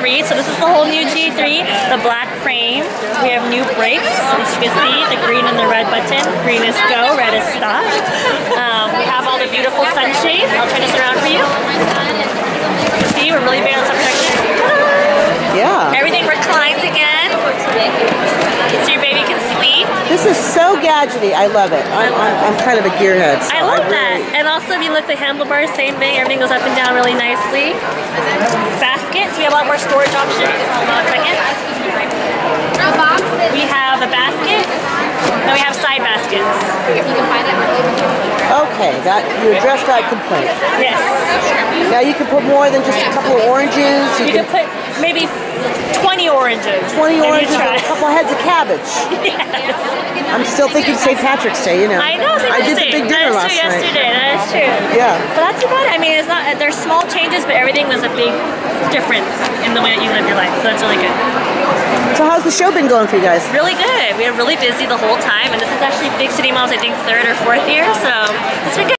G3. So this is the whole new G3, the black frame. We have new brakes, as you can see, the green and the red button. Green is go, red is stop. We have all the beautiful sunshades. I'll turn this around for you. See, we're really big on sun protection. Yeah. Everything reclines again, so your baby can sleep. This is so gadgety. I love it. I'm kind of a gearhead. So I love that. And also, if you look at the handlebars, same thing. Everything goes up and down really nicely. Baskets. We have a lot more storage options. Hold on a second. We have a basket. Then we have side baskets. Okay, you addressed that complaint. Yes. Now you can put more than just a couple of oranges. You can put maybe 20 oranges. 20 oranges and a couple heads of cabbage. Yes. I'm still thinking St. Patrick's Day, you know. I know, St. I did Patrick's the Day. big dinner last night. Yesterday. That is true. Yeah. But that's too bad. I mean, it's not. There's small changes, but everything was a big difference in the way that you live your life. So that's really good. So how's the show been going for you guys? Really good. We were really busy the whole time, and this is actually Big City Malls, I think, 3rd or 4th year. So it's been good.